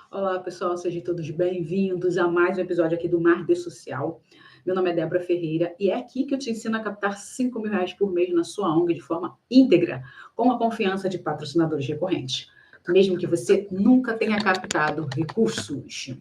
Olá, pessoal, sejam todos bem-vindos a mais um episódio aqui do Mar de Social. Meu nome é Débora Ferreira e é aqui que eu te ensino a captar R$ 5.000 por mês na sua ONG de forma íntegra, com a confiança de patrocinadores recorrentes, mesmo que você nunca tenha captado recursos.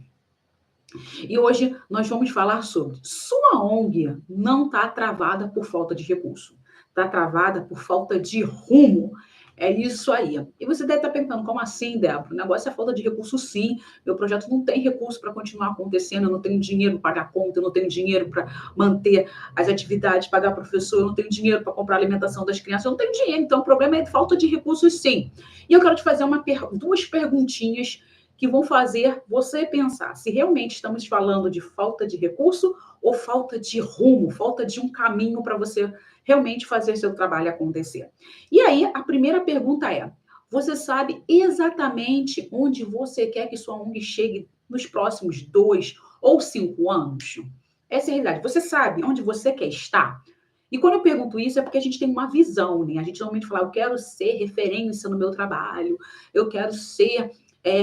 E hoje nós vamos falar sobre sua ONG não está travada por falta de recurso, está travada por falta de rumo. É isso aí. E você deve estar perguntando, como assim, Débora? O negócio é falta de recurso, sim. Meu projeto não tem recurso para continuar acontecendo, eu não tenho dinheiro para pagar conta, eu não tenho dinheiro para manter as atividades, pagar professor, eu não tenho dinheiro para comprar a alimentação das crianças, eu não tenho dinheiro. Então, o problema é falta de recursos, sim. E eu quero te fazer duas perguntinhas que vão fazer você pensar se realmente estamos falando de falta de recurso ou falta de rumo, falta de um caminho para você realmente fazer seu trabalho acontecer. E aí, a primeira pergunta é: você sabe exatamente onde você quer que sua ONG chegue nos próximos 2 ou 5 anos? Essa é a realidade. Você sabe onde você quer estar? E quando eu pergunto isso, é porque a gente tem uma visão, né? A gente normalmente fala, eu quero ser referência no meu trabalho, eu quero ser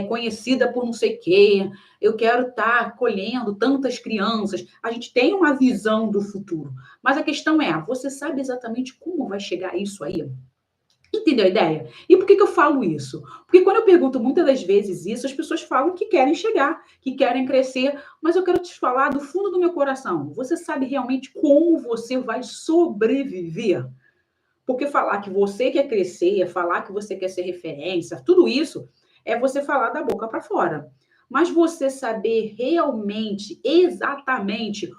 conhecida por não sei o quê, eu quero estar acolhendo tantas crianças. A gente tem uma visão do futuro. Mas a questão é, você sabe exatamente como vai chegar isso aí? Entendeu a ideia? E por que eu falo isso? Porque quando eu pergunto muitas das vezes isso, as pessoas falam que querem chegar, que querem crescer, mas eu quero te falar do fundo do meu coração. Você sabe realmente como você vai sobreviver? Porque falar que você quer crescer, falar que você quer ser referência, tudo isso é você falar da boca para fora. Mas você saber realmente, exatamente,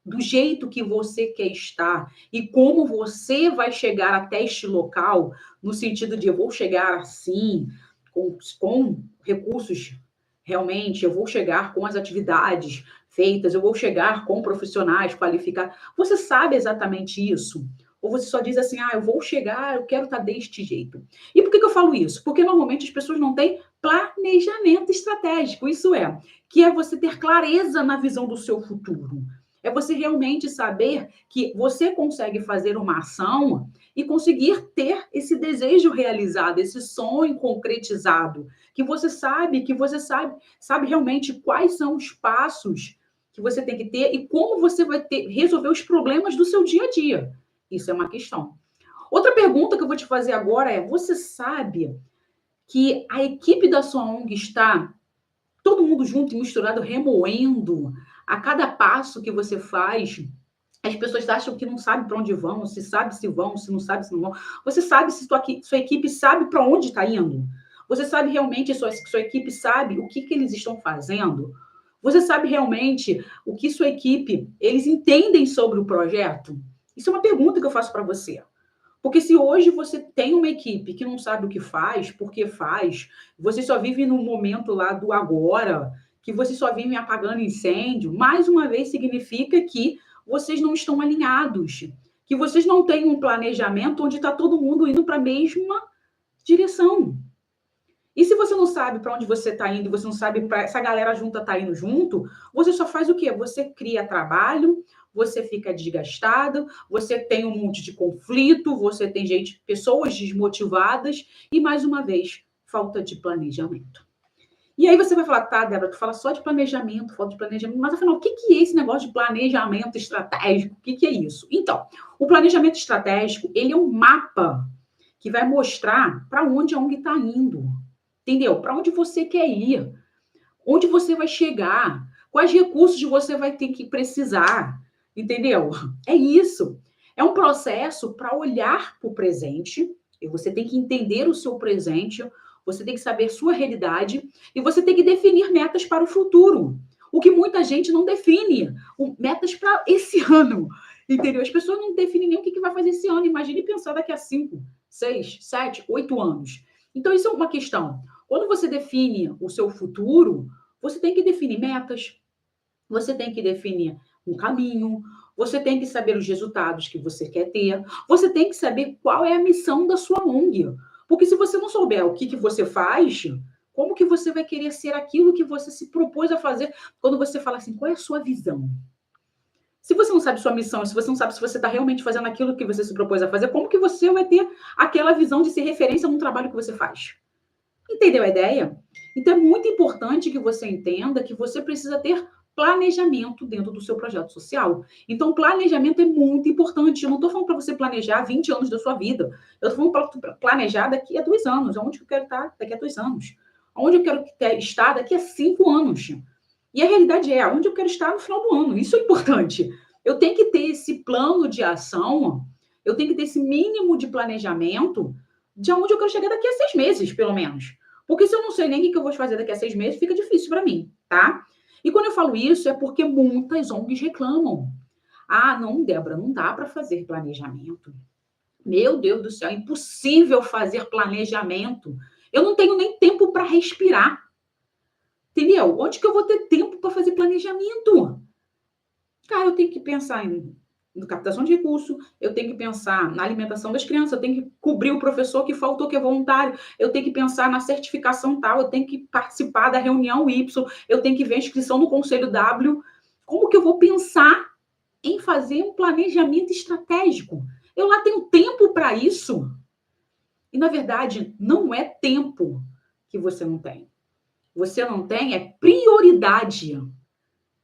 do jeito que você quer estar e como você vai chegar até este local, no sentido de eu vou chegar assim, com recursos realmente, eu vou chegar com as atividades feitas, eu vou chegar com profissionais qualificados. Você sabe exatamente isso? Ou você só diz assim, eu vou chegar, eu quero estar deste jeito. E por que eu falo isso? Porque normalmente as pessoas não têm planejamento estratégico. Isso que é você ter clareza na visão do seu futuro. É você realmente saber que você consegue fazer uma ação e conseguir ter esse desejo realizado, esse sonho concretizado, que você sabe realmente quais são os passos que você tem que ter e como você vai resolver os problemas do seu dia a dia. Isso é uma questão. Outra pergunta que eu vou te fazer agora é: você sabe que a equipe da sua ONG está todo mundo junto e misturado, remoendo a cada passo que você faz? As pessoas acham que não sabem para onde vão, se sabe se vão, se não sabe se não vão. Você sabe se sua equipe sabe para onde está indo? Você sabe realmente, sua equipe sabe o que eles estão fazendo? Você sabe realmente o que sua equipe, eles entendem sobre o projeto? Isso é uma pergunta que eu faço para você. Porque se hoje você tem uma equipe que não sabe o que faz, por que faz, você só vive no momento lá do agora, que você só vive apagando incêndio, mais uma vez significa que vocês não estão alinhados, que vocês não têm um planejamento onde está todo mundo indo para a mesma direção. E se você não sabe para onde você está indo, você não sabe para essa galera junta está indo junto, você só faz o quê? Você cria trabalho, você fica desgastado, você tem um monte de conflito, você tem pessoas desmotivadas e, mais uma vez, falta de planejamento. E aí você vai falar, tá, Débora, tu fala só de planejamento, falta de planejamento, mas afinal, o que é esse negócio de planejamento estratégico? O que é isso? Então, o planejamento estratégico, ele é um mapa que vai mostrar para onde a ONG está indo. Entendeu? Para onde você quer ir, onde você vai chegar, quais recursos você vai ter que precisar, entendeu? É isso. É um processo para olhar para o presente, e você tem que entender o seu presente, você tem que saber sua realidade, e você tem que definir metas para o futuro. O que muita gente não define, metas para esse ano, entendeu? As pessoas não definem nem o que vai fazer esse ano. Imagine pensar daqui a 5, 6, 7, 8 anos. Então, isso é uma questão. Quando você define o seu futuro, você tem que definir metas, você tem que definir um caminho, você tem que saber os resultados que você quer ter, você tem que saber qual é a missão da sua ONG. Porque se você não souber o que você faz, como que você vai querer ser aquilo que você se propôs a fazer quando você fala assim, qual é a sua visão? Se você não sabe sua missão, se você não sabe se você está realmente fazendo aquilo que você se propôs a fazer, como que você vai ter aquela visão de ser referência num trabalho que você faz? Entendeu a ideia? Então, é muito importante que você entenda que você precisa ter planejamento dentro do seu projeto social. Então, planejamento é muito importante. Eu não estou falando para você planejar 20 anos da sua vida. Eu estou falando para planejar daqui a 2 anos. Onde eu quero estar daqui a 2 anos? Onde eu quero estar daqui a 5 anos? E a realidade é, onde eu quero estar no final do ano. Isso é importante. Eu tenho que ter esse plano de ação, eu tenho que ter esse mínimo de planejamento de onde eu quero chegar daqui a 6 meses, pelo menos. Porque se eu não sei nem o que eu vou fazer daqui a 6 meses, fica difícil para mim, tá? E quando eu falo isso, é porque muitas ONGs reclamam. Ah, não, Débora, não dá para fazer planejamento. Meu Deus do céu, é impossível fazer planejamento. Eu não tenho nem tempo para respirar. Entendeu? Onde que eu vou ter tempo para fazer planejamento? Cara, eu tenho que pensar em captação de recurso, eu tenho que pensar na alimentação das crianças, eu tenho que cobrir o professor que faltou, que é voluntário, eu tenho que pensar na certificação tal, eu tenho que participar da reunião Y, eu tenho que ver a inscrição no Conselho W. Como que eu vou pensar em fazer um planejamento estratégico? Eu lá tenho tempo para isso? E, na verdade, não é tempo que você não tem. Você não tem é prioridade.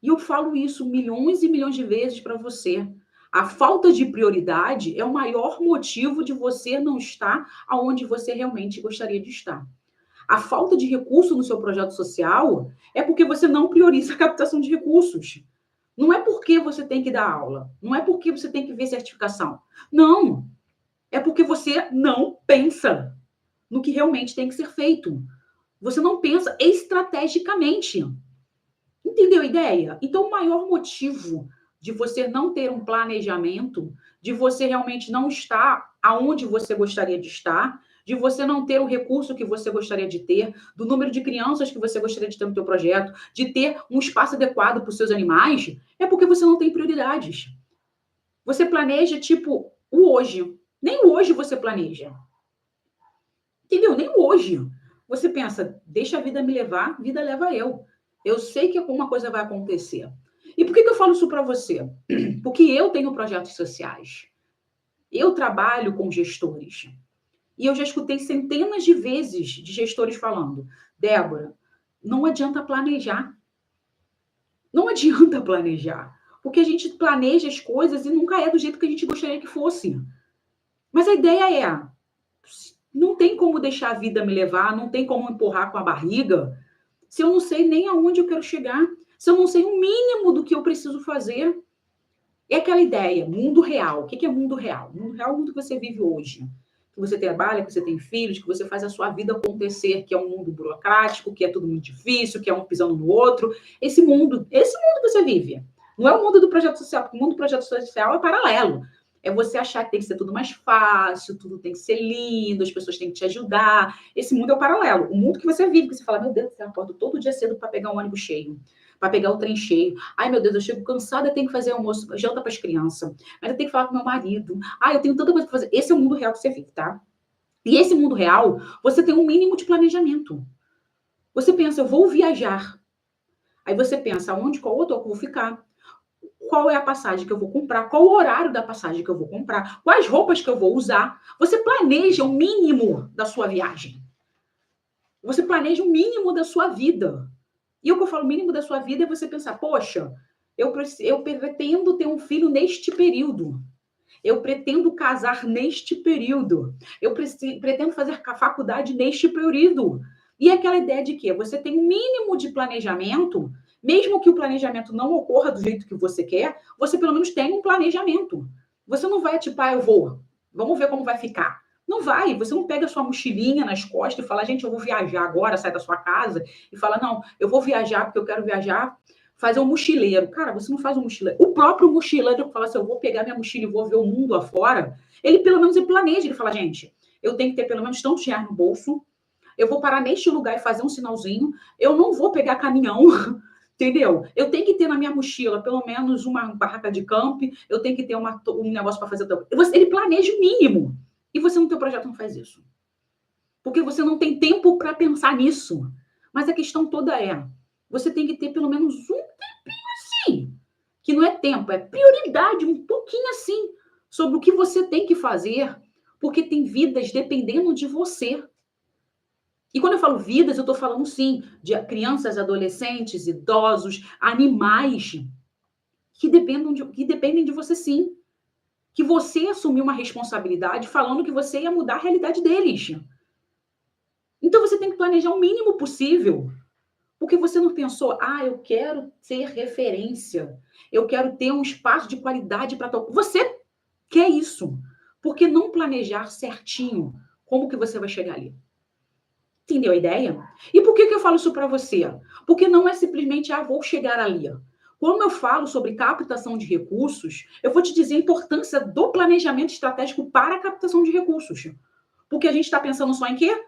E eu falo isso milhões e milhões de vezes para você. A falta de prioridade é o maior motivo de você não estar aonde você realmente gostaria de estar. A falta de recurso no seu projeto social é porque você não prioriza a captação de recursos. Não é porque você tem que dar aula, não é porque você tem que ver certificação. Não, é porque você não pensa no que realmente tem que ser feito. Você não pensa estrategicamente. Entendeu a ideia? Então, o maior motivo de você não ter um planejamento, de você realmente não estar aonde você gostaria de estar, de você não ter o recurso que você gostaria de ter, do número de crianças que você gostaria de ter no seu projeto, de ter um espaço adequado para os seus animais, é porque você não tem prioridades. Você planeja, tipo, o hoje. Nem o hoje você planeja. Entendeu? Nem o hoje. Você pensa, deixa a vida me levar, vida leva eu. Eu sei que alguma coisa vai acontecer. E por que eu falo isso para você? Porque eu tenho projetos sociais. Eu trabalho com gestores. E eu já escutei centenas de vezes de gestores falando: Débora, não adianta planejar. Não adianta planejar. Porque a gente planeja as coisas e nunca é do jeito que a gente gostaria que fosse. Mas a ideia é: não tem como deixar a vida me levar, não tem como empurrar com a barriga, se eu não sei nem aonde eu quero chegar, se eu não sei o mínimo do que eu preciso fazer. É aquela ideia, mundo real. O que é mundo real? Mundo real é o mundo que você vive hoje. Que você trabalha, que você tem filhos, que você faz a sua vida acontecer, que é um mundo burocrático, que é tudo muito difícil, que é um pisando no outro. Esse mundo que você vive. Não é o mundo do projeto social, porque o mundo do projeto social é paralelo. É você achar que tem que ser tudo mais fácil, tudo tem que ser lindo, as pessoas têm que te ajudar. Esse mundo é o paralelo. O mundo que você vive, que você fala, meu Deus do céu, eu acordo todo dia cedo para pegar um ônibus cheio, para pegar o trem cheio. Ai, meu Deus, eu chego cansada, eu tenho que fazer almoço, janta para as crianças. Mas eu tenho que falar com meu marido. Ai, eu tenho tanta coisa para fazer. Esse é o mundo real que você vive, tá? E esse mundo real, você tem um mínimo de planejamento. Você pensa, eu vou viajar. Aí você pensa, onde, qual hotel que eu vou ficar? Qual é a passagem que eu vou comprar? Qual o horário da passagem que eu vou comprar? Quais roupas que eu vou usar? Você planeja o mínimo da sua viagem. Você planeja o mínimo da sua vida. E o que eu falo, mínimo da sua vida é você pensar, poxa, eu pretendo ter um filho neste período. Eu pretendo casar neste período. Eu pretendo fazer faculdade neste período. E aquela ideia de que você tem um mínimo de planejamento, mesmo que o planejamento não ocorra do jeito que você quer, você pelo menos tem um planejamento. Você não vai tipo, eu vou, vamos ver como vai ficar. Não vai, você não pega a sua mochilinha nas costas e fala, gente, eu vou viajar agora, sai da sua casa e fala, não, eu vou viajar porque eu quero viajar, fazer um mochileiro. Cara, você não faz um mochileiro. O próprio mochileiro que fala assim, eu vou pegar minha mochila e vou ver o mundo afora, ele pelo menos ele planeja, ele fala, gente, eu tenho que ter pelo menos tantos reais no bolso, eu vou parar neste lugar e fazer um sinalzinho, eu não vou pegar caminhão, entendeu? Eu tenho que ter na minha mochila pelo menos uma barraca de camp, eu tenho que ter um negócio para fazer. Ele planeja o mínimo. E você no teu projeto não faz isso. Porque você não tem tempo para pensar nisso. Mas a questão toda é, você tem que ter pelo menos um tempinho assim, que não é tempo, é prioridade, um pouquinho assim, sobre o que você tem que fazer, porque tem vidas dependendo de você. E quando eu falo vidas, eu estou falando, sim, de crianças, adolescentes, idosos, animais que dependem de você, sim. Que você assumiu uma responsabilidade falando que você ia mudar a realidade deles. Então você tem que planejar o mínimo possível. Porque você não pensou, eu quero ser referência, eu quero ter um espaço de qualidade para tal. Você quer isso. Por que não planejar certinho como que você vai chegar ali? Entendeu a ideia? E por que eu falo isso para você? Porque não é simplesmente, vou chegar ali. Quando eu falo sobre captação de recursos, eu vou te dizer a importância do planejamento estratégico para a captação de recursos. Porque a gente está pensando só em quê?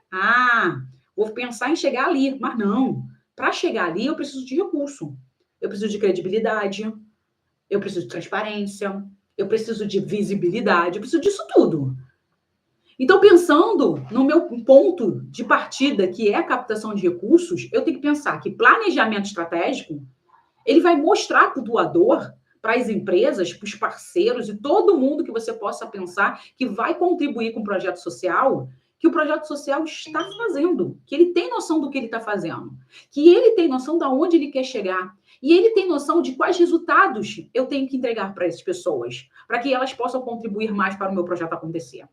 Vou pensar em chegar ali. Mas não. Para chegar ali, eu preciso de recurso. Eu preciso de credibilidade, eu preciso de transparência, eu preciso de visibilidade, eu preciso disso tudo. Então, pensando no meu ponto de partida, que é a captação de recursos, eu tenho que pensar que planejamento estratégico, ele vai mostrar para o doador, para as empresas, para os parceiros e todo mundo que você possa pensar que vai contribuir com o projeto social, que o projeto social está fazendo, que ele tem noção do que ele está fazendo, que ele tem noção de onde ele quer chegar, e ele tem noção de quais resultados eu tenho que entregar para essas pessoas, para que elas possam contribuir mais para o meu projeto acontecer.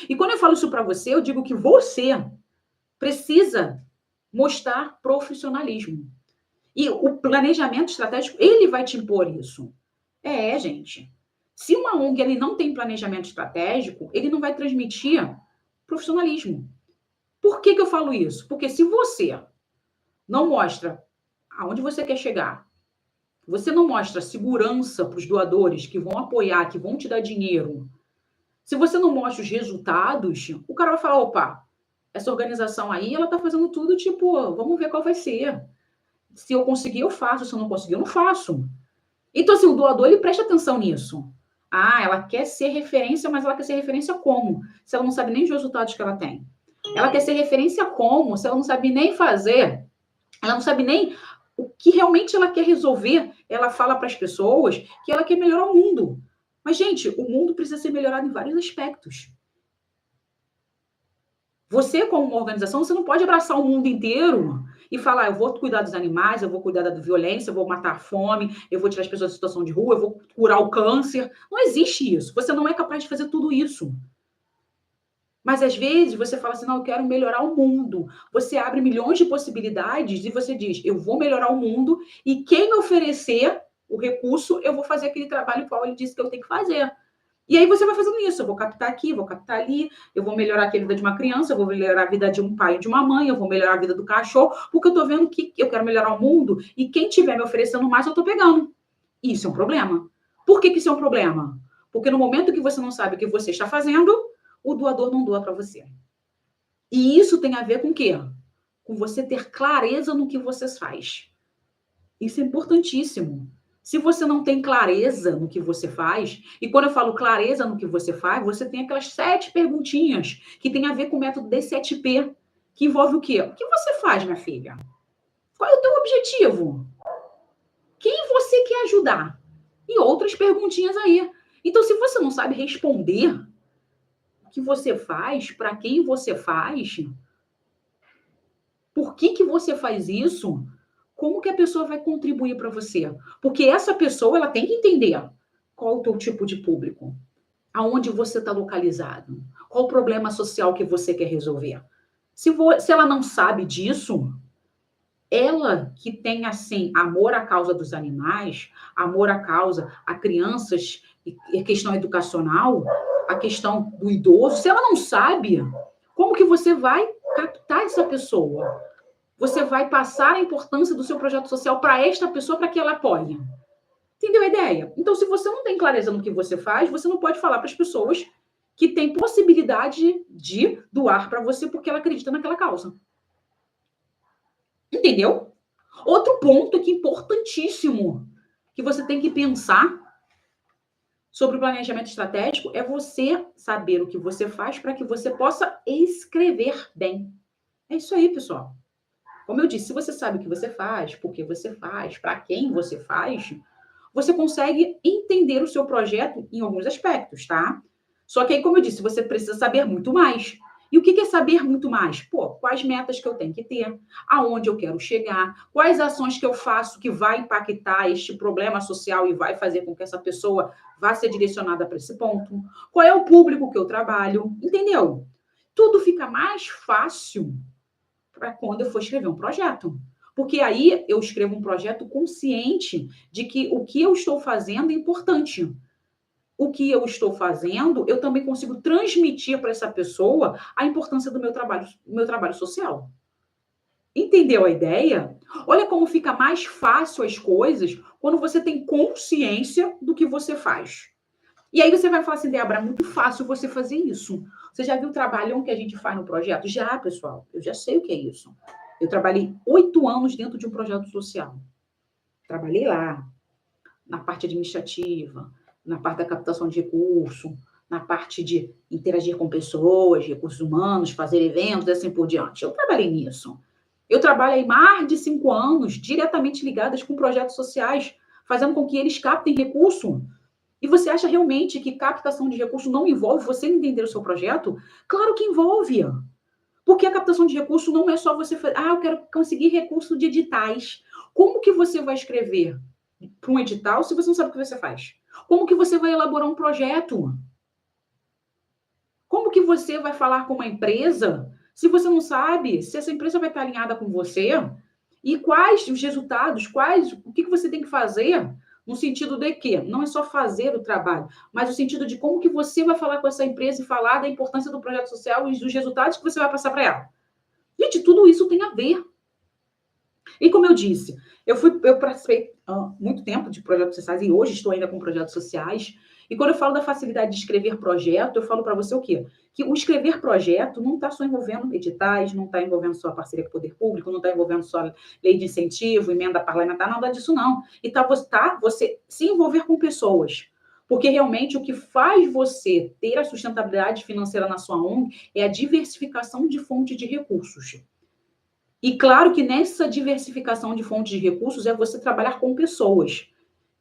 E quando eu falo isso para você, eu digo que você precisa mostrar profissionalismo. E o planejamento estratégico, ele vai te impor isso. Gente. Se uma ONG ele não tem planejamento estratégico, ele não vai transmitir profissionalismo. Por que eu falo isso? Porque se você não mostra aonde você quer chegar, você não mostra segurança para os doadores que vão apoiar, que vão te dar dinheiro, se você não mostra os resultados, o cara vai falar, opa, essa organização aí, ela tá fazendo tudo, tipo, vamos ver qual vai ser. Se eu conseguir, eu faço. Se eu não conseguir, eu não faço. Então, assim, o doador, ele presta atenção nisso. Ela quer ser referência, mas ela quer ser referência como? Se ela não sabe nem os resultados que ela tem. Ela quer ser referência como? Se ela não sabe nem fazer, ela não sabe nem o que realmente ela quer resolver. Ela fala para as pessoas que ela quer melhorar o mundo. Mas, gente, o mundo precisa ser melhorado em vários aspectos. Você, como uma organização, você não pode abraçar o mundo inteiro e falar, eu vou cuidar dos animais, eu vou cuidar da violência, eu vou matar a fome, eu vou tirar as pessoas da situação de rua, eu vou curar o câncer. Não existe isso. Você não é capaz de fazer tudo isso. Mas, às vezes, você fala assim, não, eu quero melhorar o mundo. Você abre milhões de possibilidades e você diz, eu vou melhorar o mundo e quem me oferecer o recurso, eu vou fazer aquele trabalho qual ele disse que eu tenho que fazer. E aí você vai fazendo isso, eu vou captar aqui, vou captar ali, eu vou melhorar aqui a vida de uma criança, eu vou melhorar a vida de um pai e de uma mãe, eu vou melhorar a vida do cachorro, porque eu tô vendo que eu quero melhorar o mundo e quem tiver me oferecendo mais, eu tô pegando. Isso é um problema. Por que isso é um problema? Porque no momento que você não sabe o que você está fazendo, o doador não doa para você. E isso tem a ver com o quê? Com você ter clareza no que você faz. Isso é importantíssimo. Se você não tem clareza no que você faz, e quando eu falo clareza no que você faz, você tem aquelas 7 perguntinhas que tem a ver com o método D7P, que envolve o quê? O que você faz, minha filha? Qual é o teu objetivo? Quem você quer ajudar? E outras perguntinhas aí. Então, se você não sabe responder o que você faz, para quem você faz, por que você faz isso, como que a pessoa vai contribuir para você? Porque essa pessoa, ela tem que entender qual o teu tipo de público, aonde você está localizado, qual o problema social que você quer resolver. Se ela não sabe disso, ela que tem, assim, amor à causa dos animais, amor à causa a crianças, e questão educacional, a questão do idoso, se ela não sabe, como que você vai captar essa pessoa? Você vai passar a importância do seu projeto social para esta pessoa, para que ela apoie. Entendeu a ideia? Então, se você não tem clareza no que você faz, você não pode falar para as pessoas que têm possibilidade de doar para você porque ela acredita naquela causa. Entendeu? Outro ponto aqui importantíssimo que você tem que pensar sobre o planejamento estratégico é você saber o que você faz para que você possa escrever bem. É isso aí, pessoal. Como eu disse, se você sabe o que você faz, por que você faz, para quem você faz, você consegue entender o seu projeto em alguns aspectos, tá? Só que aí, como eu disse, você precisa saber muito mais. E o que é saber muito mais? Pô, quais metas que eu tenho que ter, aonde eu quero chegar, quais ações que eu faço que vai impactar este problema social e vai fazer com que essa pessoa vá ser direcionada para esse ponto, qual é o público que eu trabalho, entendeu? Tudo fica mais fácil para quando eu for escrever um projeto. Porque aí eu escrevo um projeto consciente de que o que eu estou fazendo é importante. O que eu estou fazendo, eu também consigo transmitir para essa pessoa a importância do meu trabalho social. Entendeu a ideia? Olha como fica mais fácil as coisas quando você tem consciência do que você faz. E aí você vai falar assim, Débora, é muito fácil você fazer isso. Você já viu o trabalhão que a gente faz no projeto? Já, pessoal. Eu já sei o que é isso. Eu trabalhei 8 anos dentro de um projeto social. Trabalhei lá, na parte administrativa, na parte da captação de recurso, na parte de interagir com pessoas, recursos humanos, fazer eventos e assim por diante. Eu trabalhei nisso. Eu trabalhei mais de 5 anos diretamente ligadas com projetos sociais, fazendo com que eles captem recurso. E você acha realmente que captação de recurso não envolve você entender o seu projeto? Claro que envolve. Porque a captação de recurso não é só você fazer, eu quero conseguir recurso de editais. Como que você vai escrever para um edital se você não sabe o que você faz? Como que você vai elaborar um projeto? Como que você vai falar com uma empresa se você não sabe se essa empresa vai estar alinhada com você? E quais os resultados, o que você tem que fazer no sentido de que não é só fazer o trabalho, mas o sentido de como que você vai falar com essa empresa e falar da importância do projeto social e dos resultados que você vai passar para ela. Gente, tudo isso tem a ver. E como eu disse, eu participei há muito tempo de projetos sociais e hoje estou ainda com projetos sociais. E quando eu falo da facilidade de escrever projeto, eu falo para você o quê? Que o escrever projeto não está só envolvendo editais, não está envolvendo só parceria com o poder público, não está envolvendo só lei de incentivo, emenda parlamentar, nada disso não. E você se envolver com pessoas. Porque realmente o que faz você ter a sustentabilidade financeira na sua ONG é a diversificação de fontes de recursos. E claro que nessa diversificação de fontes de recursos é você trabalhar com pessoas,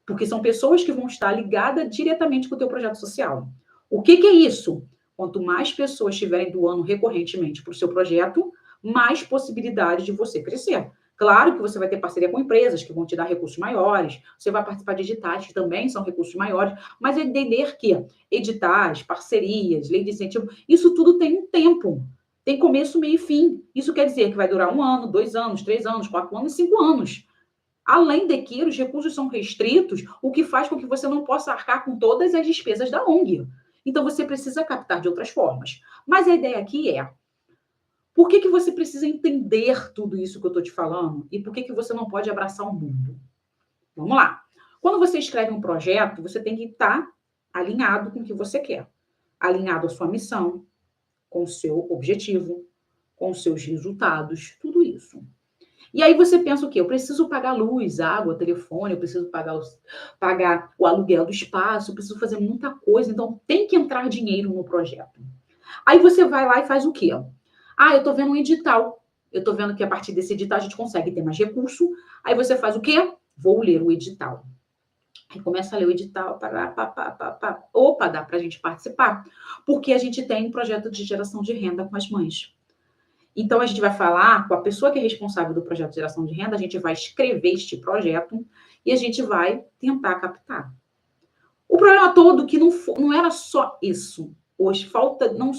porque são pessoas que vão estar ligadas diretamente com o teu projeto social. O que é isso? Quanto mais pessoas estiverem doando recorrentemente para o seu projeto, mais possibilidade de você crescer. Claro que você vai ter parceria com empresas que vão te dar recursos maiores, você vai participar de editais que também são recursos maiores, mas é entender que editais, parcerias, lei de incentivo, isso tudo tem um tempo. Tem começo, meio e fim. Isso quer dizer que vai durar 1 ano, 2 anos, 3 anos, 4 anos e 5 anos. Além de que os recursos são restritos, o que faz com que você não possa arcar com todas as despesas da ONG. Então, você precisa captar de outras formas. Mas a ideia aqui é, por que você precisa entender tudo isso que eu estou te falando? E por que você não pode abraçar o mundo? Vamos lá. Quando você escreve um projeto, você tem que estar alinhado com o que você quer. Alinhado à sua missão, com o seu objetivo, com os seus resultados, tudo isso. E aí você pensa o quê? Eu preciso pagar luz, água, telefone, eu preciso pagar o aluguel do espaço, eu preciso fazer muita coisa, então tem que entrar dinheiro no projeto. Aí você vai lá e faz o quê? Eu estou vendo um edital. Eu estou vendo que a partir desse edital a gente consegue ter mais recurso. Aí você faz o quê? Vou ler o edital. Aí começa a ler o edital, opa, dá para a gente participar. Porque a gente tem um projeto de geração de renda com as mães. Então, a gente vai falar com a pessoa que é responsável do projeto de geração de renda, a gente vai escrever este projeto e a gente vai tentar captar. O problema todo é que não era só isso. Hoje falta, não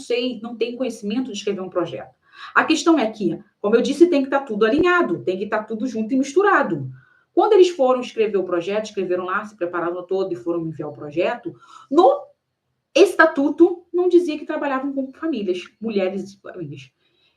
tem conhecimento de escrever um projeto. A questão é que, como eu disse, tem que estar tudo alinhado, tem que estar tudo junto e misturado. Quando eles foram escrever o projeto, escreveram lá, se prepararam todo e foram enviar o projeto, no estatuto não dizia que trabalhavam com famílias, mulheres e famílias.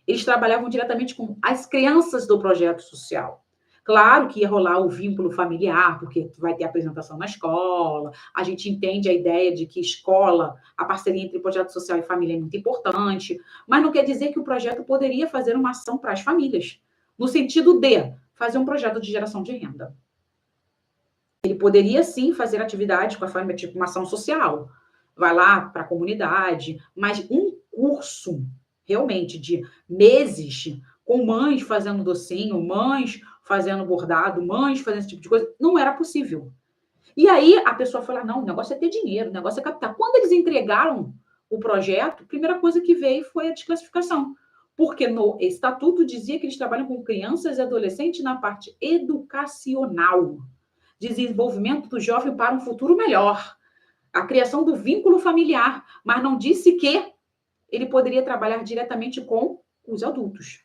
Eles trabalhavam diretamente com as crianças do projeto social. Claro que ia rolar o vínculo familiar, porque vai ter apresentação na escola, a gente entende a ideia de que escola, a parceria entre projeto social e família é muito importante, mas não quer dizer que o projeto poderia fazer uma ação para as famílias, no sentido de fazer um projeto de geração de renda. Ele poderia, sim, fazer atividades com a família, tipo uma ação social, vai lá para a comunidade, mas um curso realmente de meses com mães fazendo docinho, mães fazendo bordado, mães fazendo esse tipo de coisa, não era possível. E aí a pessoa fala, não, o negócio é ter dinheiro, o negócio é captar. Quando eles entregaram o projeto, a primeira coisa que veio foi a desclassificação. Porque no estatuto dizia que eles trabalham com crianças e adolescentes na parte educacional, desenvolvimento do jovem para um futuro melhor, a criação do vínculo familiar, mas não disse que ele poderia trabalhar diretamente com os adultos,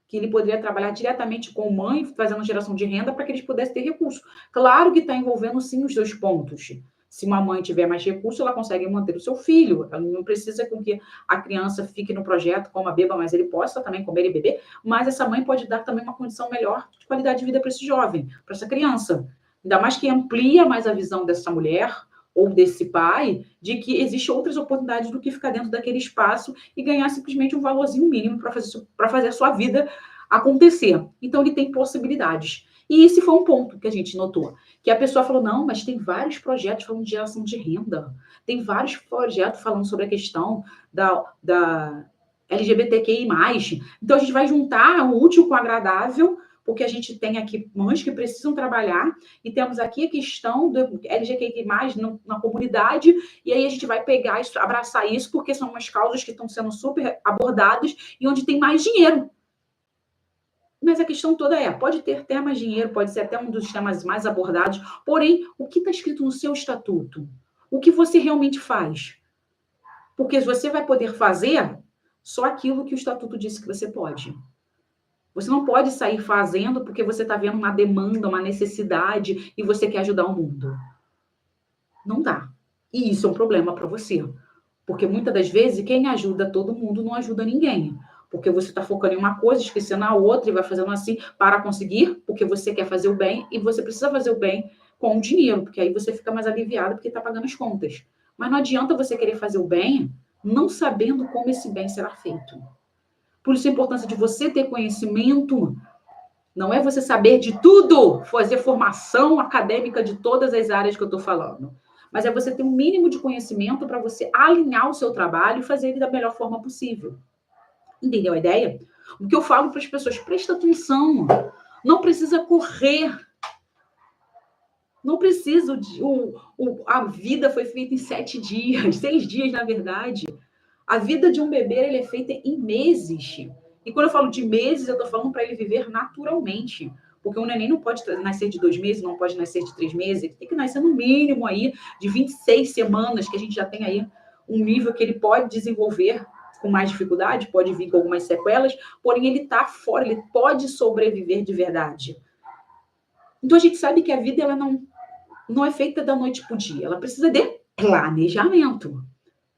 que ele poderia trabalhar diretamente com mãe, fazendo geração de renda para que eles pudessem ter recurso. Claro que está envolvendo, sim, os dois pontos. Se uma mãe tiver mais recurso, ela consegue manter o seu filho. Ela não precisa com que a criança fique no projeto, coma, beba, mas ele possa também comer e beber. Mas essa mãe pode dar também uma condição melhor de qualidade de vida para esse jovem, para essa criança. Ainda mais que amplia mais a visão dessa mulher ou desse pai, de que existem outras oportunidades do que ficar dentro daquele espaço e ganhar simplesmente um valorzinho mínimo para fazer a sua vida acontecer. Então, ele tem possibilidades. E esse foi um ponto que a gente notou. Que a pessoa falou, não, mas tem vários projetos falando de geração de renda. Tem vários projetos falando sobre a questão da LGBTQI+. Então, a gente vai juntar o útil com o agradável, porque a gente tem aqui mães que precisam trabalhar, e temos aqui a questão do LGBTQI+, na comunidade, e aí a gente vai pegar isso, abraçar isso, porque são umas causas que estão sendo super abordadas, e onde tem mais dinheiro. Mas a questão toda pode ter até mais dinheiro, pode ser até um dos temas mais abordados, porém, o que está escrito no seu estatuto? O que você realmente faz? Porque você vai poder fazer só aquilo que o estatuto disse que você pode. Você não pode sair fazendo porque você está vendo uma demanda, uma necessidade e você quer ajudar o mundo. Não dá. E isso é um problema para você. Porque muitas das vezes quem ajuda todo mundo não ajuda ninguém. Porque você está focando em uma coisa, esquecendo a outra e vai fazendo assim para conseguir, porque você quer fazer o bem e você precisa fazer o bem com o dinheiro, porque aí você fica mais aliviado porque está pagando as contas. Mas não adianta você querer fazer o bem não sabendo como esse bem será feito. Por isso a importância de você ter conhecimento. Não é você saber de tudo, fazer formação acadêmica de todas as áreas que eu estou falando. Mas é você ter um mínimo de conhecimento para você alinhar o seu trabalho e fazer ele da melhor forma possível. Entendeu a ideia? O que eu falo para as pessoas, presta atenção. Não precisa correr. Não precisa. A vida foi feita em 7 dias, 6 dias, na verdade. A vida de um bebê ele é feita em meses. E quando eu falo de meses, eu estou falando para ele viver naturalmente. Porque um neném não pode nascer de 2 meses, não pode nascer de 3 meses. Ele tem que nascer no mínimo aí de 26 semanas, que a gente já tem aí um nível que ele pode desenvolver com mais dificuldade, pode vir com algumas sequelas, porém ele está fora, ele pode sobreviver de verdade. Então a gente sabe que a vida ela não é feita da noite para o dia, ela precisa de planejamento.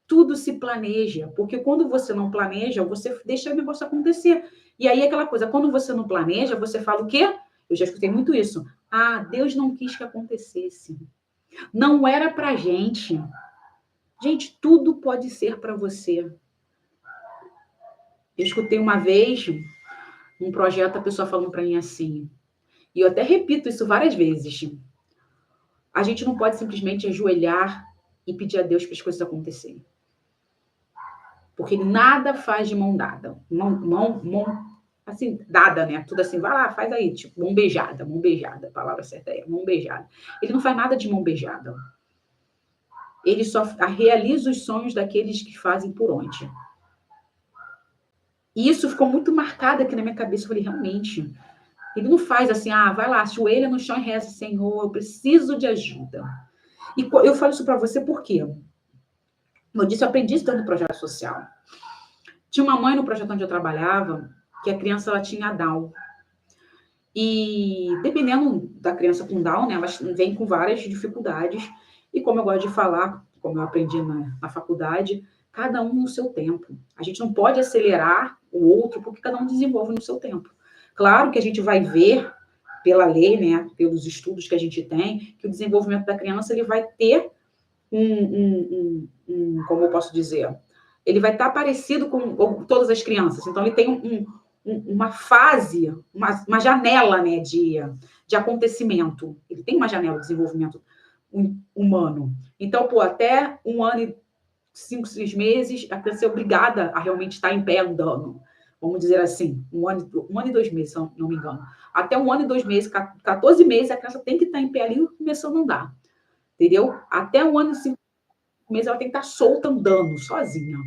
Tudo se planeja, porque quando você não planeja, você deixa o negócio acontecer. E aí aquela coisa, quando você não planeja, você fala o quê? Eu já escutei muito isso. Ah, Deus não quis que acontecesse. Não era pra gente. Gente, tudo pode ser para você. Eu escutei uma vez um projeto, a pessoa falando para mim assim, e eu até repito isso várias vezes. A gente não pode simplesmente ajoelhar e pedir a Deus para as coisas acontecerem. Porque nada faz de mão dada. Mão assim, dada, né? Tudo assim, vai lá, faz aí, tipo, mão beijada, a palavra certa é mão beijada. Ele não faz nada de mão beijada. Ele só realiza os sonhos daqueles que fazem por onde. E isso ficou muito marcado aqui na minha cabeça. Eu falei, realmente, ele não faz assim, vai lá, ajoelha no chão e reza, Senhor, eu preciso de ajuda. E eu falo isso para você por quê? Eu disse, eu aprendi isso dentro do projeto social. Tinha uma mãe no projeto onde eu trabalhava, que a criança ela tinha Down. E dependendo da criança com Down, né, ela vem com várias dificuldades. E como eu gosto de falar, como eu aprendi na faculdade, cada um no seu tempo. A gente não pode acelerar o outro, porque cada um desenvolve no seu tempo. Claro que a gente vai ver, pela lei, né, pelos estudos que a gente tem, que o desenvolvimento da criança ele vai ter como eu posso dizer, ele vai estar parecido com todas as crianças. Então, ele tem uma fase, uma janela, né, de acontecimento. Ele tem uma janela de desenvolvimento humano. Então, até 1 ano e 5, 6 meses, a criança é obrigada a realmente estar em pé andando. Vamos dizer assim, 1 ano e 2 meses, se não me engano. Até 1 ano e 2 meses, 14 meses, a criança tem que estar em pé ali começando a andar. Entendeu? Até 1 ano e 5 mês ela tem que estar solta andando, sozinha.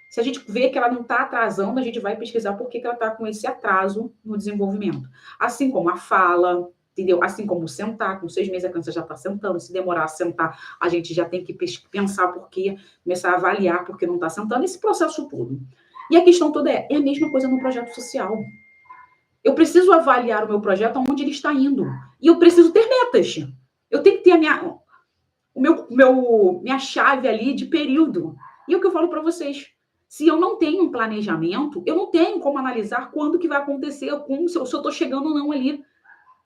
Se a gente vê que ela não está atrasando, a gente vai pesquisar por que ela está com esse atraso no desenvolvimento. Assim como a fala, entendeu? Assim como o sentar, com 6 meses a criança já está sentando, se demorar a sentar, a gente já tem que pensar por quê, começar a avaliar por que não está sentando, esse processo todo. E a questão toda é a mesma coisa no projeto social. Eu preciso avaliar o meu projeto aonde ele está indo. E eu preciso ter metas. Eu tenho que ter minha chave ali de período. E é o que eu falo para vocês. Se eu não tenho um planejamento, eu não tenho como analisar quando que vai acontecer, se eu estou chegando ou não ali.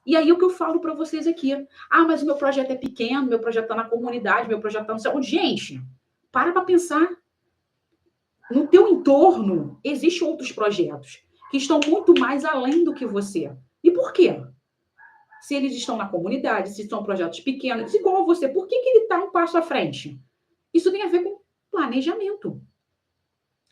E aí o que eu falo para vocês aqui. Ah, mas o meu projeto é pequeno, meu projeto está na comunidade, meu projeto está no céu. Gente, para pensar. No teu entorno, existem outros projetos que estão muito mais além do que você. E por quê? Se eles estão na comunidade, se são projetos pequenos, igual a você, por que ele está um passo à frente? Isso tem a ver com planejamento.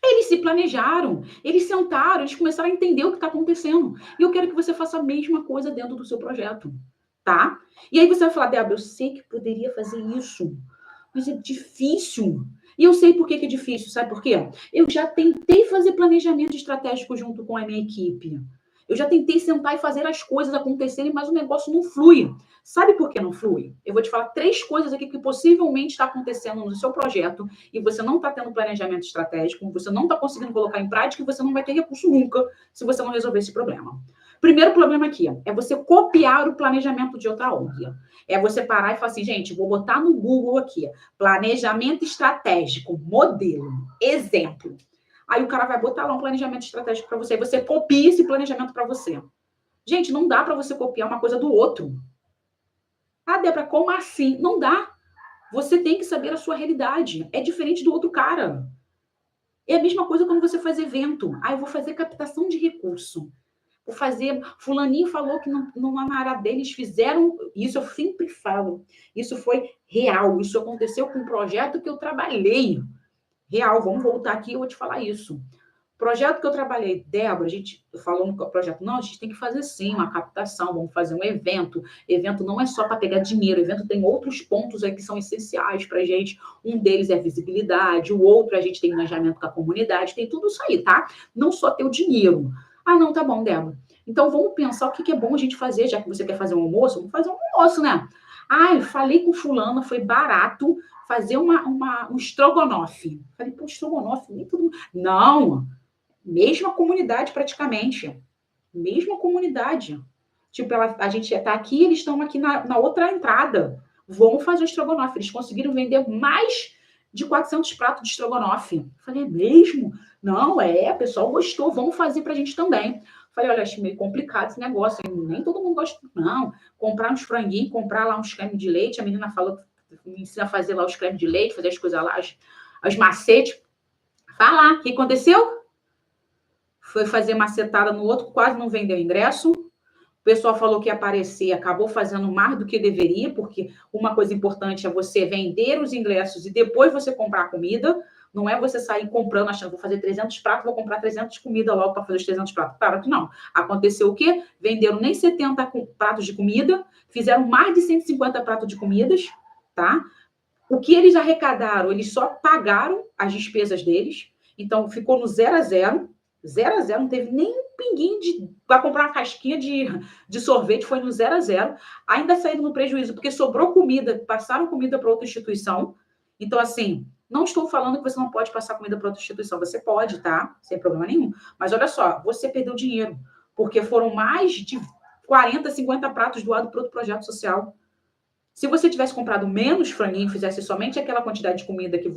Eles se planejaram, eles sentaram, eles começaram a entender o que está acontecendo. E eu quero que você faça a mesma coisa dentro do seu projeto, tá? E aí você vai falar, Débora, eu sei que poderia fazer isso, mas é difícil. E eu sei por que é difícil, sabe por quê? Eu já tentei fazer planejamento estratégico junto com a minha equipe. Eu já tentei sentar e fazer as coisas acontecerem, mas o negócio não flui. Sabe por que não flui? Eu vou te falar 3 coisas aqui que possivelmente está acontecendo no seu projeto e você não está tendo planejamento estratégico, você não está conseguindo colocar em prática e você não vai ter recurso nunca se você não resolver esse problema. Primeiro problema aqui é você copiar o planejamento de outra ONG. É você parar e falar assim, gente, vou botar no Google aqui, planejamento estratégico, modelo, exemplo. Aí o cara vai botar lá um planejamento estratégico para você, e você copia esse planejamento para você. Gente, não dá para você copiar uma coisa do outro. Ah, Débora, como assim? Não dá. Você tem que saber a sua realidade. É diferente do outro cara. É a mesma coisa quando você faz evento. Ah, eu vou fazer captação de recurso. Vou fazer. Fulaninho falou que na área deles fizeram. Isso eu sempre falo. Isso foi real. Isso aconteceu com um projeto que eu trabalhei. Real. Vamos voltar aqui e eu vou te falar isso. Projeto que eu trabalhei, Débora, a gente falou no projeto, não, a gente tem que fazer sim uma captação, vamos fazer um evento. Evento não é só para pegar dinheiro, evento tem outros pontos aí que são essenciais para a gente. Um deles é visibilidade, o outro a gente tem engajamento com a comunidade, tem tudo isso aí, tá? Não só ter o dinheiro. Ah, não, tá bom, Débora. Então vamos pensar o que é bom a gente fazer, já que você quer fazer um almoço, vamos fazer um almoço, né? Ah, eu falei com fulano, foi barato fazer um estrogonofe. Falei, pô, estrogonofe, nem todo mundo. Não! Mesma comunidade, praticamente. Mesma comunidade. Tipo, a gente está aqui, eles estão aqui na outra entrada. Vamos fazer o estrogonofe. Eles conseguiram vender mais de 400 pratos de estrogonofe. Falei, é mesmo? Não, o pessoal gostou, vamos fazer para a gente também. Falei, olha, acho meio complicado esse negócio, hein? Nem todo mundo gosta, não. Comprar uns franguinhos, comprar lá uns creme de leite. A menina falou, me ensina a fazer lá os creme de leite, fazer as coisas lá, as macetes. Fala, o que aconteceu? Foi fazer macetada no outro, quase não vendeu ingresso. O pessoal falou que ia aparecer, acabou fazendo mais do que deveria, porque uma coisa importante é você vender os ingressos e depois você comprar a comida. Não é você sair comprando, achando, vou fazer 300 pratos, vou comprar 300 comida logo para fazer os 300 pratos. Claro que não. Aconteceu o quê? Venderam nem 70 pratos de comida, fizeram mais de 150 pratos de comidas, tá? O que eles arrecadaram, eles só pagaram as despesas deles. Então, ficou no 0 a 0. 0 a 0, não teve nem um pinguinho para comprar uma casquinha de sorvete, foi no 0 a 0. Ainda saíram no prejuízo, porque sobrou comida, passaram comida para outra instituição. Então, assim, não estou falando que você não pode passar comida para outra instituição, você pode, tá? Sem problema nenhum. Mas olha só, você perdeu dinheiro, porque foram mais de 40, 50 pratos doados para outro projeto social. Se você tivesse comprado menos franguinho, fizesse somente aquela quantidade de comida que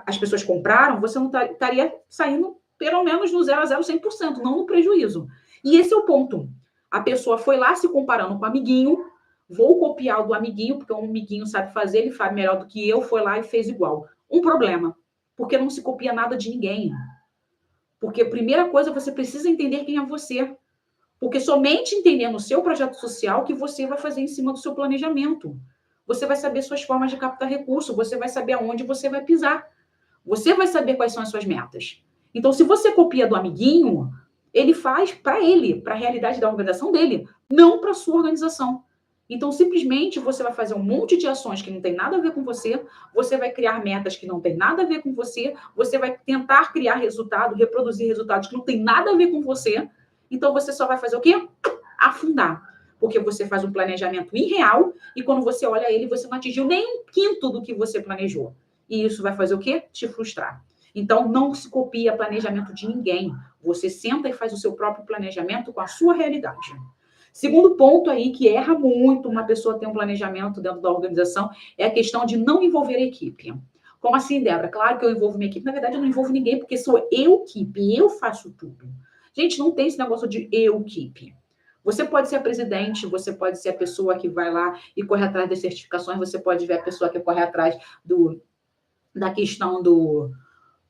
as pessoas compraram, você não estaria saindo pelo menos no 0 a 0, 100%, não no prejuízo. E esse é o ponto. A pessoa foi lá se comparando com o amiguinho, vou copiar o do amiguinho, porque o amiguinho sabe fazer, ele faz melhor do que eu, foi lá e fez igual. Um problema, porque não se copia nada de ninguém. Porque a primeira coisa, você precisa entender quem é você. Porque somente entendendo o seu projeto social que você vai fazer em cima do seu planejamento. Você vai saber suas formas de captar recurso, você vai saber aonde você vai pisar. Você vai saber quais são as suas metas. Então, se você copia do amiguinho, ele faz para ele, para a realidade da organização dele, não para a sua organização. Então, simplesmente, você vai fazer um monte de ações que não tem nada a ver com você vai criar metas que não tem nada a ver com você vai tentar criar resultado, reproduzir resultados que não tem nada a ver com você. Então, você só vai fazer o quê? Afundar. Porque você faz um planejamento irreal e quando você olha ele, você não atingiu nem um quinto do que você planejou. E isso vai fazer o quê? Te frustrar. Então, não se copia planejamento de ninguém. Você senta e faz o seu próprio planejamento com a sua realidade. Segundo ponto aí que erra muito uma pessoa ter um planejamento dentro da organização é a questão de não envolver a equipe. Como assim, Débora? Claro que eu envolvo minha equipe. Na verdade, eu não envolvo ninguém, porque sou eu equipe, eu faço tudo. Gente, não tem esse negócio de eu equipe. Você pode ser a presidente, você pode ser a pessoa que vai lá e corre atrás das certificações, você pode ver a pessoa que corre atrás da questão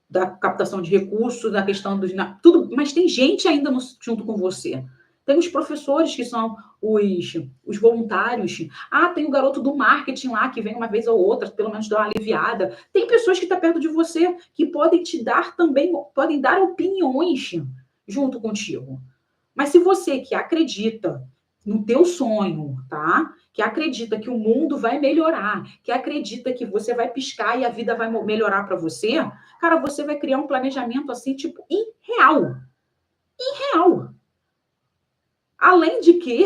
da captação de recursos, da questão dos... Tudo, mas tem gente ainda junto com você. Tem os professores que são os voluntários. Ah, tem o garoto do marketing lá que vem uma vez ou outra, pelo menos dar uma aliviada. Tem pessoas que estão perto de você que podem te dar também, podem dar opiniões junto contigo. Mas se você que acredita no teu sonho, tá? Que acredita que o mundo vai melhorar, que acredita que você vai piscar e a vida vai melhorar para você, cara, você vai criar um planejamento assim, tipo, irreal. Irreal. Além de que,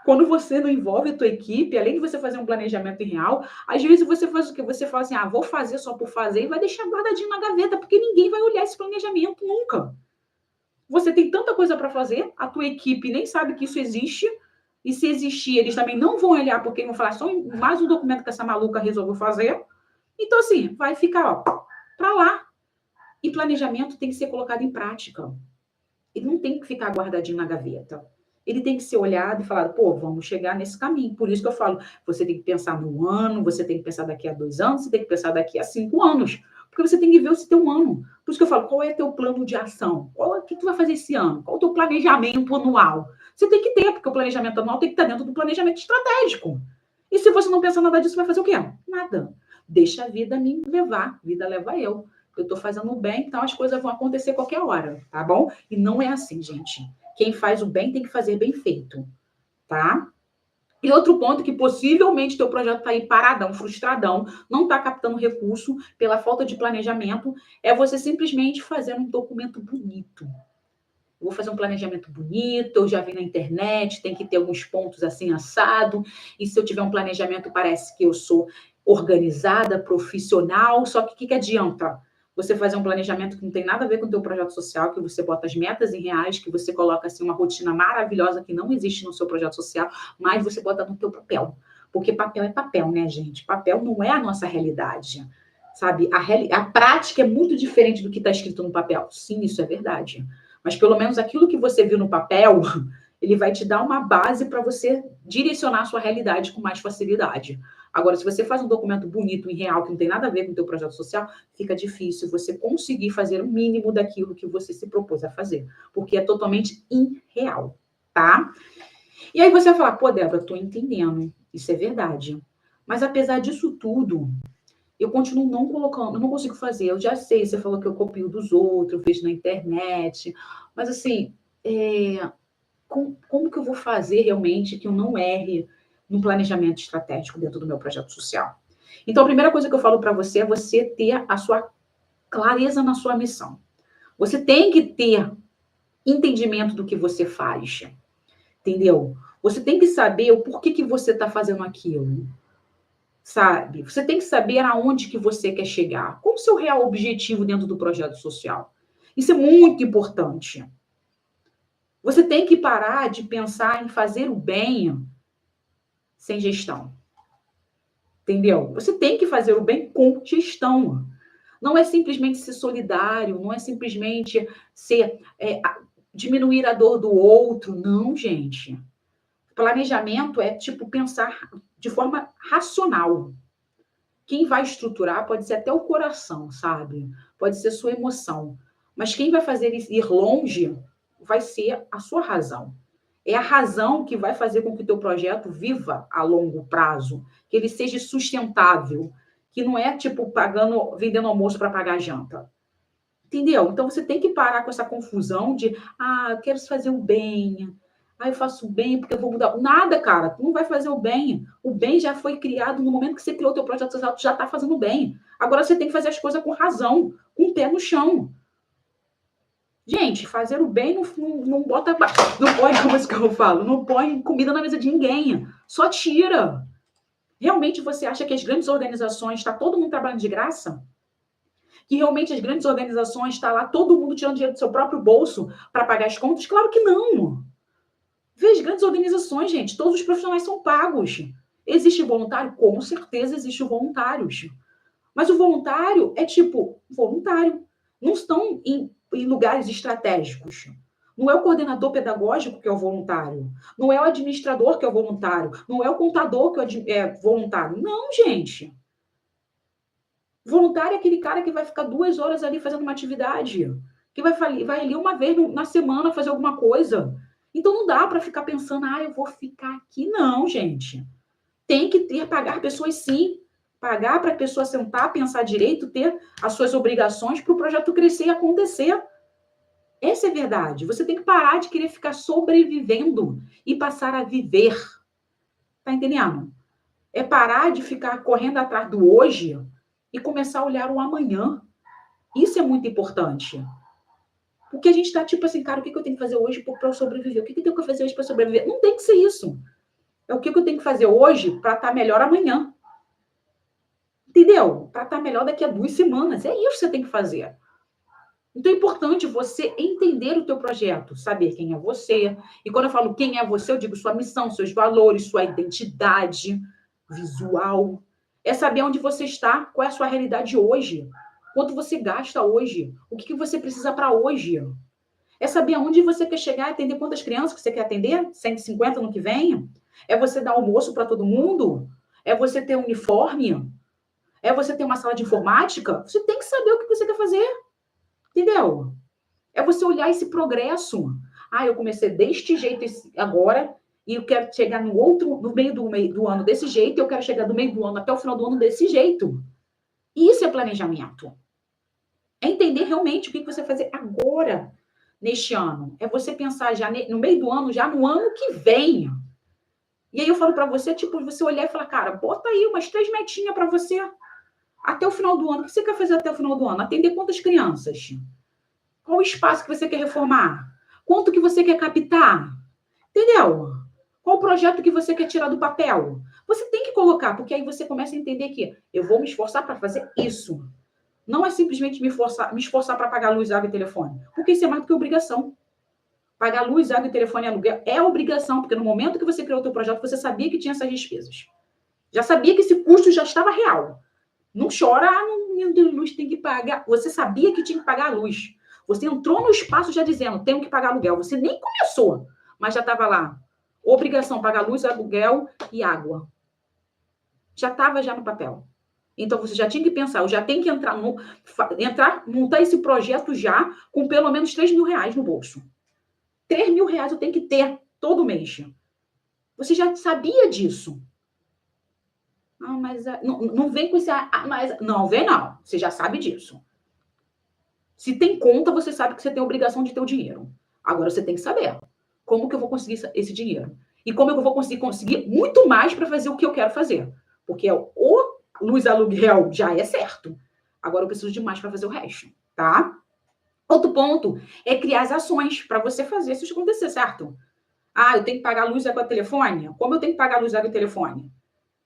quando você não envolve a tua equipe, além de você fazer um planejamento irreal, às vezes você faz o quê? Você fala assim, vou fazer só por fazer e vai deixar guardadinho na gaveta, porque ninguém vai olhar esse planejamento nunca. Você tem tanta coisa para fazer, a tua equipe nem sabe que isso existe, e se existir, eles também não vão olhar, porque vão falar, só mais um documento que essa maluca resolveu fazer. Então, assim, vai ficar para lá. E planejamento tem que ser colocado em prática. Ele não tem que ficar guardadinho na gaveta. Ele tem que ser olhado e falado, pô, vamos chegar nesse caminho. Por isso que eu falo, você tem que pensar no ano, você tem que pensar daqui a 2 anos, você tem que pensar daqui a 5 anos. Porque você tem que ver o teu ano. Por isso que eu falo, qual é teu plano de ação? O que tu vai fazer esse ano? Qual é o teu planejamento anual? Você tem que ter, porque o planejamento anual tem que estar dentro do planejamento estratégico. E se você não pensar nada disso, vai fazer o quê? Nada. Deixa a vida me levar, a vida leva eu. Eu estou fazendo o bem, então as coisas vão acontecer a qualquer hora, tá bom? E não é assim, gente. Quem faz o bem tem que fazer bem feito, tá? E outro ponto que possivelmente teu projeto está aí paradão, frustradão, não está captando recurso pela falta de planejamento, é você simplesmente fazer um documento bonito. Eu vou fazer um planejamento bonito, eu já vi na internet, tem que ter alguns pontos assim assado, e se eu tiver um planejamento parece que eu sou organizada, profissional, só que o que adianta? Você fazer um planejamento que não tem nada a ver com o teu projeto social, que você bota as metas em reais, que você coloca assim uma rotina maravilhosa que não existe no seu projeto social, mas você bota no teu papel. Porque papel é papel, né, gente? Papel não é a nossa realidade, sabe? A prática é muito diferente do que está escrito no papel. Sim, isso é verdade. Mas pelo menos aquilo que você viu no papel, ele vai te dar uma base para você direcionar a sua realidade com mais facilidade. Agora, se você faz um documento bonito e real, que não tem nada a ver com o teu projeto social, fica difícil você conseguir fazer o mínimo daquilo que você se propôs a fazer, porque é totalmente irreal, tá? E aí você vai falar, pô, Débora, tô entendendo, isso é verdade. Mas apesar disso tudo, eu continuo não colocando, eu não consigo fazer. Eu já sei, você falou que eu copio dos outros, vejo na internet, mas assim, como que eu vou fazer realmente que eu não erre no planejamento estratégico dentro do meu projeto social? Então, a primeira coisa que eu falo para você é você ter a sua clareza na sua missão. Você tem que ter entendimento do que você faz, entendeu? Você tem que saber o porquê que você está fazendo aquilo, sabe? Você tem que saber aonde que você quer chegar. Qual o seu real objetivo dentro do projeto social? Isso é muito importante. Você tem que parar de pensar em fazer o bem sem gestão. Entendeu? Você tem que fazer o bem com gestão. Não é simplesmente ser solidário, não é simplesmente diminuir a dor do outro. Não, gente. Planejamento é tipo pensar de forma racional. Quem vai estruturar pode ser até o coração, sabe? Pode ser sua emoção. Mas quem vai fazer ir longe vai ser a sua razão. É a razão que vai fazer com que o teu projeto viva a longo prazo, que ele seja sustentável, que não é tipo vendendo almoço para pagar janta. Entendeu? Então você tem que parar com essa confusão de, eu quero fazer o bem, Ah, eu faço bem porque eu vou mudar. Nada, cara. Tu não vai fazer o bem. O bem já foi criado no momento que você criou o teu projeto social, tu já está fazendo bem. Agora você tem que fazer as coisas com razão, com o pé no chão. Gente, fazer o bem não bota. Não põe, como é que eu falo? Não põe comida na mesa de ninguém. Só tira. Realmente você acha que as grandes organizações, está todo mundo trabalhando de graça? Que realmente as grandes organizações, está lá todo mundo tirando dinheiro do seu próprio bolso para pagar as contas? Claro que não. Vê as grandes organizações, gente, todos os profissionais são pagos. Existe voluntário? Com certeza existe voluntários. Mas o voluntário é tipo, voluntário. Não estão em lugares estratégicos. Não é o coordenador pedagógico que é o voluntário. Não é o administrador que é o voluntário. Não é o contador que é voluntário. Não, gente. Voluntário é aquele cara que vai ficar 2 horas ali fazendo uma atividade. Que vai ali uma vez na semana fazer alguma coisa. Então não dá para ficar pensando, eu vou ficar aqui. Não, gente. Tem que pagar pessoas sim. Pagar para a pessoa sentar, pensar direito, ter as suas obrigações para o projeto crescer e acontecer. Essa é a verdade. Você tem que parar de querer ficar sobrevivendo e passar a viver. Tá entendendo? É parar de ficar correndo atrás do hoje e começar a olhar o amanhã. Isso é muito importante. Porque a gente tá tipo assim, cara, o que eu tenho que fazer hoje para eu sobreviver? O que eu tenho que fazer hoje para sobreviver? Não tem que ser isso. É o que eu tenho que fazer hoje para estar melhor amanhã. Entendeu? Para estar melhor daqui a 2 semanas. É isso que você tem que fazer. Então é importante você entender o teu projeto, saber quem é você. E quando eu falo quem é você, eu digo sua missão, seus valores, sua identidade visual. É saber onde você está, qual é a sua realidade hoje. Quanto você gasta hoje. O que você precisa para hoje. É saber aonde você quer chegar, atender quantas crianças que você quer atender? 150 no que vem? É você dar almoço para todo mundo? É você ter um uniforme? É você ter uma sala de informática? Você tem que saber o que você quer fazer. Entendeu? É você olhar esse progresso. Eu comecei deste jeito agora e eu quero chegar no meio do ano desse jeito e eu quero chegar do meio do ano até o final do ano desse jeito. Isso é planejamento. É entender realmente o que você vai fazer agora, neste ano. É você pensar já no meio do ano, já no ano que vem. E aí eu falo para você, tipo, você olhar e falar, cara, bota aí umas 3 metinhas para você até o final do ano. O que você quer fazer até o final do ano? Atender quantas crianças? Qual o espaço que você quer reformar? Quanto que você quer captar? Entendeu? Qual o projeto que você quer tirar do papel? Você tem que colocar, porque aí você começa a entender que eu vou me esforçar para fazer isso. Não é simplesmente me esforçar para pagar luz, água e telefone. Porque isso é mais do que obrigação. Pagar luz, água e telefone e aluguel é obrigação, porque no momento que você criou o teu projeto, você sabia que tinha essas despesas. Já sabia que esse custo já estava real. Não chora, meu Deus, luz tem que pagar. Você sabia que tinha que pagar a luz. Você entrou no espaço já dizendo, tenho que pagar aluguel. Você nem começou, mas já estava lá. Obrigação, pagar luz, aluguel e água. Já estava já no papel. Então, você já tinha que pensar, eu já tenho que montar esse projeto já com pelo menos 3 mil reais no bolso. 3 mil reais eu tenho que ter todo mês. Você já sabia disso. Mas não vem com esse... mas não vem, não. Você já sabe disso. Se tem conta, você sabe que você tem a obrigação de ter o dinheiro. Agora você tem que saber como que eu vou conseguir esse dinheiro. E como eu vou conseguir muito mais para fazer o que eu quero fazer. Porque o luz aluguel já é certo. Agora eu preciso de mais para fazer o resto, tá? Outro ponto é criar as ações para você fazer isso acontecer, certo? Eu tenho que pagar a luz, água e telefone? Como eu tenho que pagar a luz, água e telefone?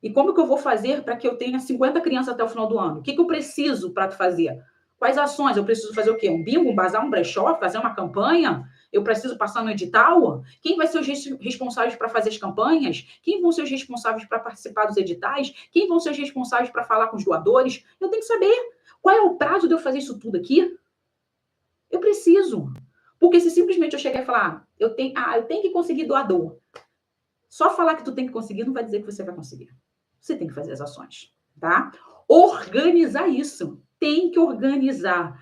E como que eu vou fazer para que eu tenha 50 crianças até o final do ano? O que eu preciso para fazer? Quais ações? Eu preciso fazer o quê? Um bingo, um bazar, um brechó, fazer uma campanha? Eu preciso passar no edital? Quem vai ser os responsáveis para fazer as campanhas? Quem vão ser os responsáveis para participar dos editais? Quem vão ser os responsáveis para falar com os doadores? Eu tenho que saber. Qual é o prazo de eu fazer isso tudo aqui? Eu preciso. Porque se simplesmente eu chegar e falar, eu tenho que conseguir doador. Só falar que tu tem que conseguir não vai dizer que você vai conseguir. Você tem que fazer as ações, tá? Organizar isso. Tem que organizar.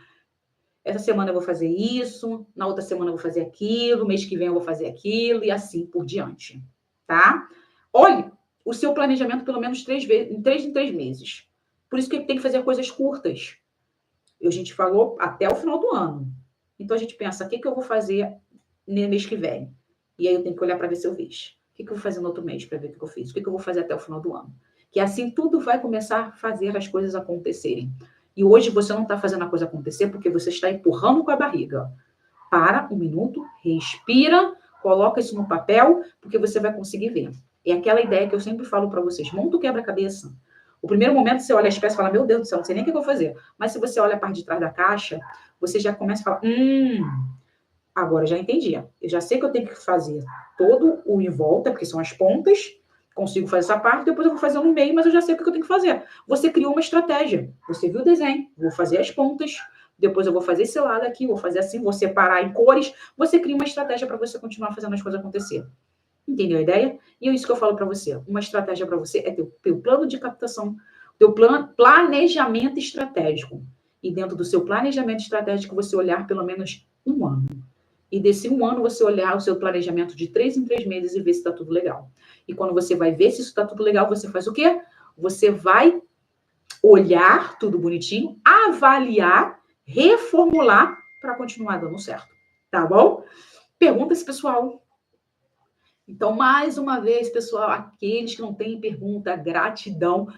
Essa semana eu vou fazer isso, na outra semana eu vou fazer aquilo, mês que vem eu vou fazer aquilo e assim por diante, tá? Olhe o seu planejamento pelo menos 3 vezes, em 3 meses. Por isso que tem que fazer coisas curtas. A gente falou até o final do ano. Então a gente pensa, o que eu vou fazer no mês que vem? E aí eu tenho que olhar para ver se eu fiz. O que eu vou fazer no outro mês para ver o que eu fiz? O que eu vou fazer até o final do ano? Que assim tudo vai começar a fazer as coisas acontecerem. E hoje você não está fazendo a coisa acontecer porque você está empurrando com a barriga. Para um minuto, respira, coloca isso no papel, porque você vai conseguir ver. É aquela ideia que eu sempre falo para vocês: monta o quebra-cabeça. O primeiro momento você olha as peças e fala: meu Deus do céu, não sei nem o que eu vou fazer. Mas se você olha a parte de trás da caixa, você já começa a falar: agora já entendi. Eu já sei que eu tenho que fazer todo o em volta, porque são as pontas. Consigo fazer essa parte, depois eu vou fazer no meio, mas eu já sei o que eu tenho que fazer. Você criou uma estratégia. Você viu o desenho, vou fazer as pontas, depois eu vou fazer esse lado aqui, vou fazer assim, vou separar em cores. Você cria uma estratégia para você continuar fazendo as coisas acontecer. Entendeu a ideia? E é isso que eu falo para você. Uma estratégia para você é ter teu plano de captação, teu planejamento estratégico. E dentro do seu planejamento estratégico, você olhar pelo menos um ano. E desse um ano, você olhar o seu planejamento de 3 em 3 meses e ver se está tudo legal. E quando você vai ver se isso está tudo legal, você faz o quê? Você vai olhar tudo bonitinho, avaliar, reformular para continuar dando certo. Tá bom? Perguntas, pessoal? Então, mais uma vez, pessoal, aqueles que não têm pergunta, gratidão.